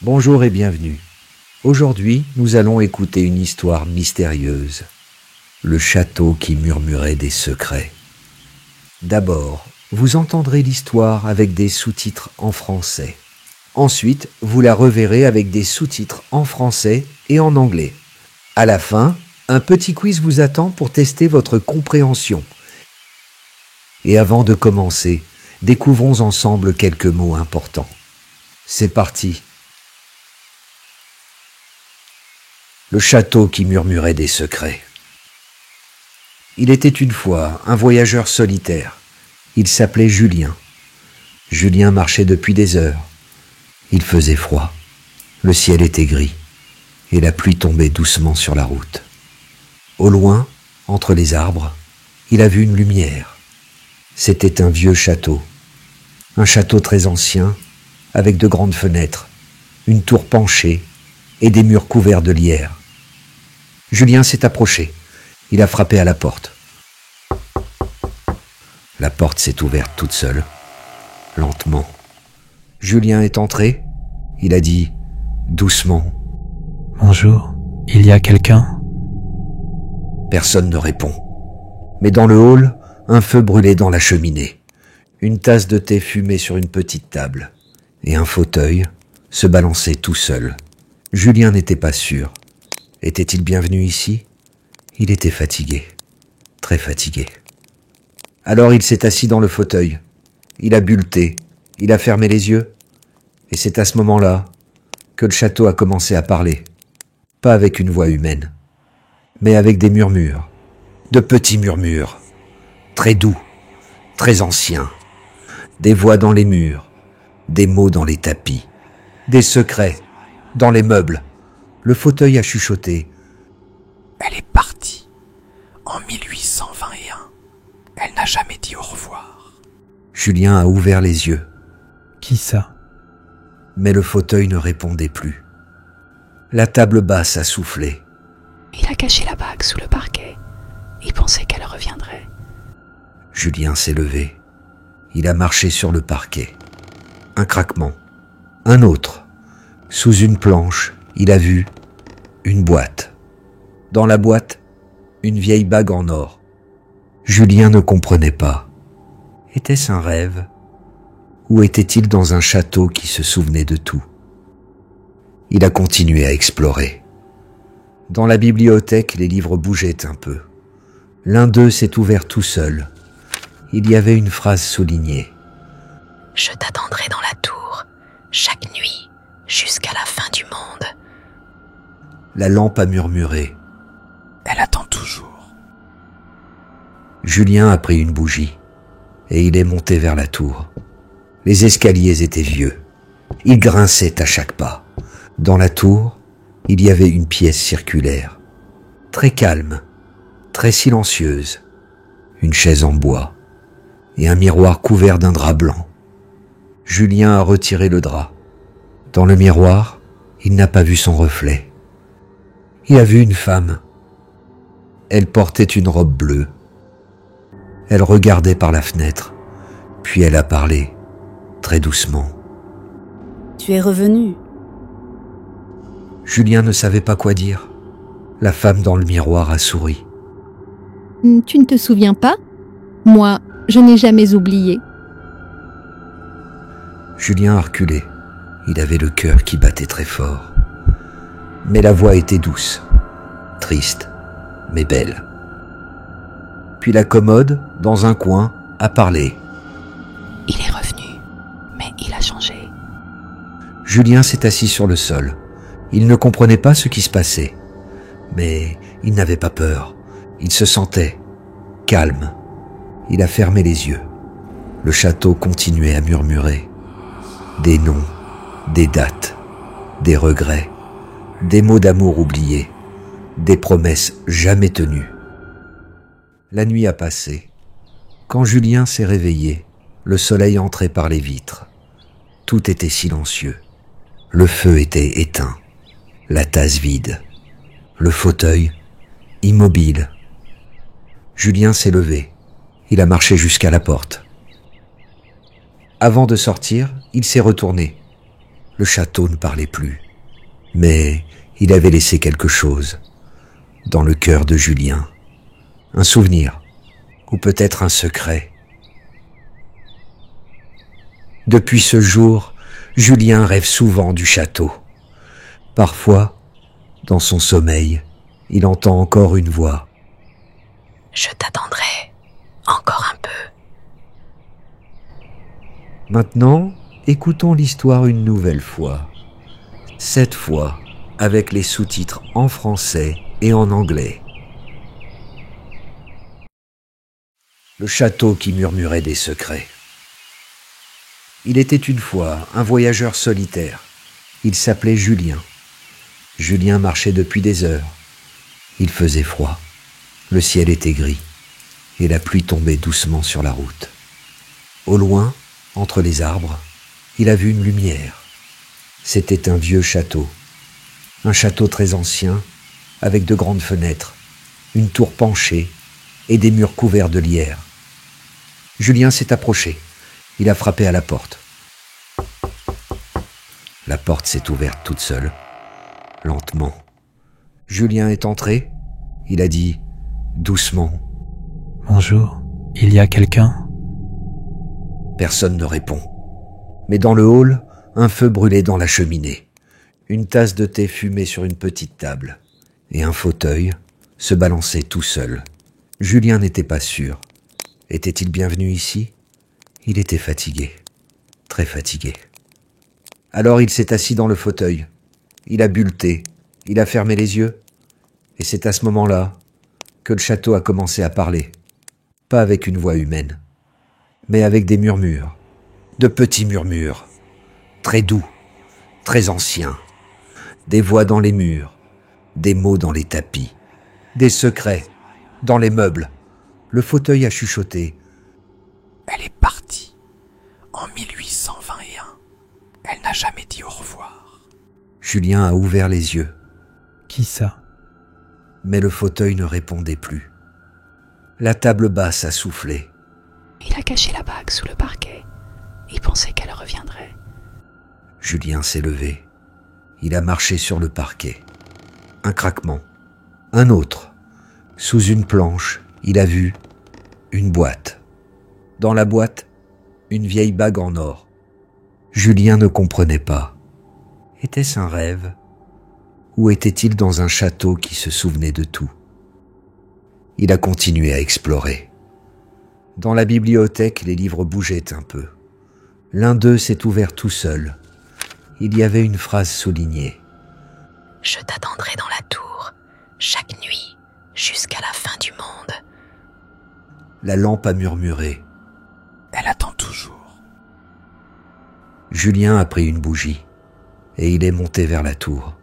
Bonjour et bienvenue. Aujourd'hui, nous allons écouter une histoire mystérieuse. Le château qui murmurait des secrets. D'abord, vous entendrez l'histoire avec des sous-titres en français. Ensuite, vous la reverrez avec des sous-titres en français et en anglais. À la fin, un petit quiz vous attend pour tester votre compréhension. Et avant de commencer, découvrons ensemble quelques mots importants. C'est parti. Le château qui murmurait des secrets. Il était une fois un voyageur solitaire. Il s'appelait Julien. Julien marchait depuis des heures. Il faisait froid. Le ciel était gris et la pluie tombait doucement sur la route. Au loin, entre les arbres, il a vu une lumière. C'était un vieux château. Un château très ancien, avec de grandes fenêtres, une tour penchée et des murs couverts de lierre. Julien s'est approché. Il a frappé à la porte. La porte s'est ouverte toute seule, lentement. Julien est entré. Il a dit, doucement. « Bonjour, il y a quelqu'un ?» Personne ne répond. Mais dans le hall, un feu brûlait dans la cheminée. Une tasse de thé fumait sur une petite table. Et un fauteuil se balançait tout seul. Julien n'était pas sûr. Était-il bienvenu ici ? Il était fatigué, très fatigué. Alors il s'est assis dans le fauteuil. Il a bu le thé, il a fermé les yeux. Et c'est à ce moment-là que le château a commencé à parler. Pas avec une voix humaine, mais avec des murmures, de petits murmures, très doux, très anciens. Des voix dans les murs, des mots dans les tapis, des secrets dans les meubles. Le fauteuil a chuchoté. Elle est partie en 1821. Elle n'a jamais dit au revoir. Julien a ouvert les yeux. Qui ça ? Mais le fauteuil ne répondait plus. La table basse a soufflé. Il a caché la bague sous le parquet. Il pensait qu'elle reviendrait. Julien s'est levé. Il a marché sur le parquet. Un craquement. Un autre. Sous une planche, il a vu une boîte. Dans la boîte, une vieille bague en or. Julien ne comprenait pas. Était-ce un rêve ? Ou était-il dans un château qui se souvenait de tout ? Il a continué à explorer. Dans la bibliothèque, les livres bougeaient un peu. L'un d'eux s'est ouvert tout seul. Il y avait une phrase soulignée. « Je t'attendrai dans la tour, chaque nuit, jusqu'à la fin du monde. » La lampe a murmuré. Elle attend toujours. Julien a pris une bougie et il est monté vers la tour. Les escaliers étaient vieux. Ils grinçaient à chaque pas. Dans la tour, il y avait une pièce circulaire, très calme, très silencieuse, une chaise en bois et un miroir couvert d'un drap blanc. Julien a retiré le drap. Dans le miroir, il n'a pas vu son reflet. Il a vu une femme. Elle portait une robe bleue. Elle regardait par la fenêtre, puis elle a parlé, très doucement. « Tu es revenu. » Julien ne savait pas quoi dire. La femme dans le miroir a souri. « Tu ne te souviens pas ? Moi, je n'ai jamais oublié. » Julien a reculé. Il avait le cœur qui battait très fort. Mais la voix était douce, triste, mais belle. Puis la commode, dans un coin, a parlé. Il est revenu, mais il a changé. Julien s'est assis sur le sol. Il ne comprenait pas ce qui se passait. Mais il n'avait pas peur. Il se sentait calme. Il a fermé les yeux. Le château continuait à murmurer. Des noms, des dates, des regrets, des mots d'amour oubliés, des promesses jamais tenues. La nuit a passé. Quand Julien s'est réveillé, le soleil entrait par les vitres. Tout était silencieux. Le feu était éteint, la tasse vide, le fauteuil immobile. Julien s'est levé. Il a marché jusqu'à la porte. Avant de sortir, il s'est retourné. Le château ne parlait plus, mais il avait laissé quelque chose dans le cœur de Julien. Un souvenir, ou peut-être un secret. Depuis ce jour, Julien rêve souvent du château. Parfois, dans son sommeil, il entend encore une voix. Je t'attendrai encore un peu. Maintenant, écoutons l'histoire une nouvelle fois. Cette fois, avec les sous-titres en français et en anglais. Le château qui murmurait des secrets. Il était une fois un voyageur solitaire. Il s'appelait Julien. Julien marchait depuis des heures. Il faisait froid. Le ciel était gris et la pluie tombait doucement sur la route. Au loin, entre les arbres, il a vu une lumière. C'était un vieux château. Un château très ancien, avec de grandes fenêtres, une tour penchée et des murs couverts de lierre. Julien s'est approché. Il a frappé à la porte. La porte s'est ouverte toute seule, lentement. Julien est entré. Il a dit, doucement. Bonjour, il y a quelqu'un? Personne ne répond. Mais dans le hall, un feu brûlait dans la cheminée. Une tasse de thé fumait sur une petite table. Et un fauteuil se balançait tout seul. Julien n'était pas sûr. Était-il bienvenu ici? Il était fatigué. Très fatigué. Alors il s'est assis dans le fauteuil. Il a bu le thé. Il a fermé les yeux. Et c'est à ce moment-là que le château a commencé à parler. Pas avec une voix humaine, mais avec des murmures. De petits murmures. Très doux, très anciens. Des voix dans les murs, des mots dans les tapis, des secrets dans les meubles. Le fauteuil a chuchoté. Elle est partie en 1821. Elle n'a jamais dit au revoir. Julien a ouvert les yeux. Qui ça? Mais le fauteuil ne répondait plus. La table basse a soufflé. Il a caché la bague sous le parquet. Il pensait qu'elle reviendrait. Julien s'est levé. Il a marché sur le parquet. Un craquement. Un autre. Sous une planche, il a vu une boîte. Dans la boîte, une vieille bague en or. Julien ne comprenait pas. Était-ce un rêve? Ou était-il dans un château qui se souvenait de tout? Il a continué à explorer. Dans la bibliothèque, les livres bougeaient un peu. L'un d'eux s'est ouvert tout seul. Il y avait une phrase soulignée. Je t'attendrai dans la tour, chaque nuit, jusqu'à la fin du monde. La lampe a murmuré. Elle attend toujours. Julien a pris une bougie et il est monté vers la tour.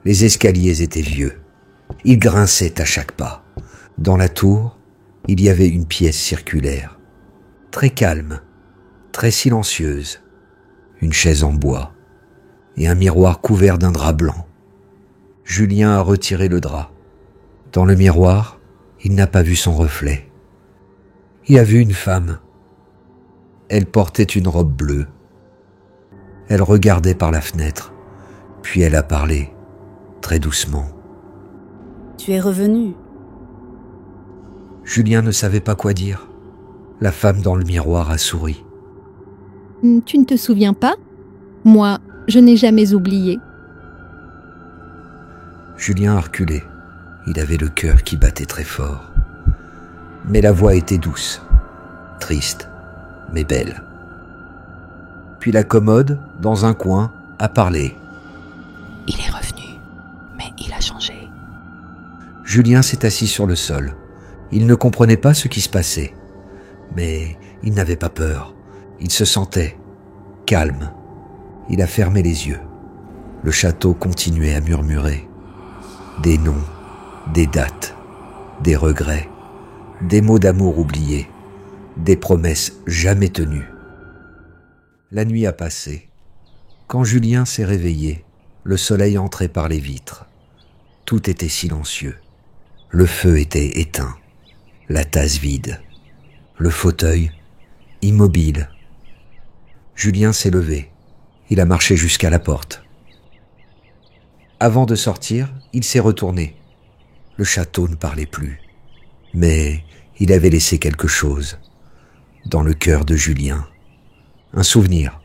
Les escaliers étaient vieux. Ils grinçaient à chaque pas. Dans la tour, il y avait une pièce circulaire, très calme, très silencieuse, une chaise en bois et un miroir couvert d'un drap blanc. Julien a retiré le drap. Dans le miroir, il n'a pas vu son reflet. Il a vu une femme. Elle portait une robe bleue. Elle regardait par la fenêtre, puis elle a parlé, très doucement. Tu es revenu. Julien ne savait pas quoi dire. La femme dans le miroir a souri. Tu ne te souviens pas? Moi, je n'ai jamais oublié. Julien a reculé. Il avait le cœur qui battait très fort. Mais la voix était douce, triste, mais belle. Puis la commode, dans un coin, a parlé. Il est revenu, mais il a changé. Julien s'est assis sur le sol. Il ne comprenait pas ce qui se passait. Mais il n'avait pas peur. Il se sentait calme. Il a fermé les yeux. Le château continuait à murmurer. Des noms, des dates, des regrets, des mots d'amour oubliés, des promesses jamais tenues. La nuit a passé. Quand Julien s'est réveillé, le soleil entrait par les vitres. Tout était silencieux. Le feu était éteint. La tasse vide. Le fauteuil immobile. Julien s'est levé. Il a marché jusqu'à la porte. Avant de sortir, il s'est retourné. Le château ne parlait plus. Mais il avait laissé quelque chose dans le cœur de Julien. Un souvenir,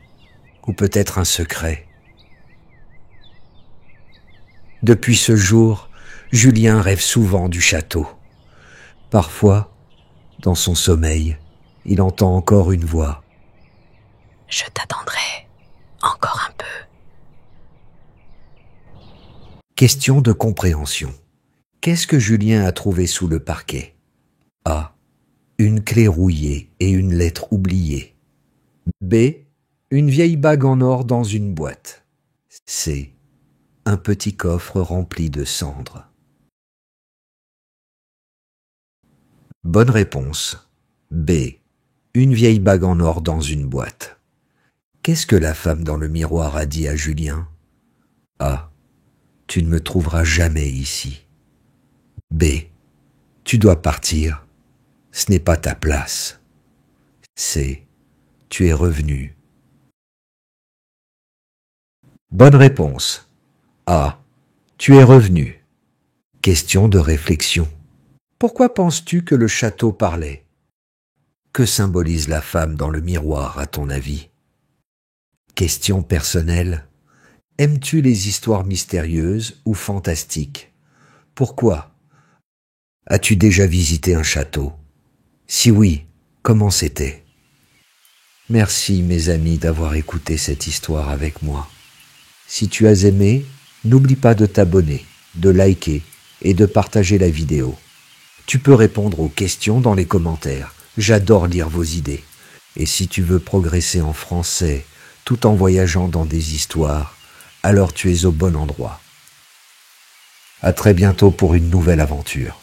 ou peut-être un secret. Depuis ce jour, Julien rêve souvent du château. Parfois, dans son sommeil, il entend encore une voix. Je t'attendrai encore un peu. Question de compréhension. Qu'est-ce que Julien a trouvé sous le parquet? A. Une clé rouillée et une lettre oubliée. B. Une vieille bague en or dans une boîte. C. Un petit coffre rempli de cendres. Bonne réponse. B. Une vieille bague en or dans une boîte. Qu'est-ce que la femme dans le miroir a dit à Julien? A. Tu ne me trouveras jamais ici. B. Tu dois partir. Ce n'est pas ta place. C. Tu es revenu. Bonne réponse. A. Tu es revenu. Question de réflexion. Pourquoi penses-tu que le château parlait? Que symbolise la femme dans le miroir, à ton avis? Question personnelle. Aimes-tu les histoires mystérieuses ou fantastiques? Pourquoi? As-tu déjà visité un château? Si oui, comment c'était? Merci mes amis d'avoir écouté cette histoire avec moi. Si tu as aimé, n'oublie pas de t'abonner, de liker et de partager la vidéo. Tu peux répondre aux questions dans les commentaires. J'adore lire vos idées. Et si tu veux progresser en français tout en voyageant dans des histoires, alors tu es au bon endroit. À très bientôt pour une nouvelle aventure.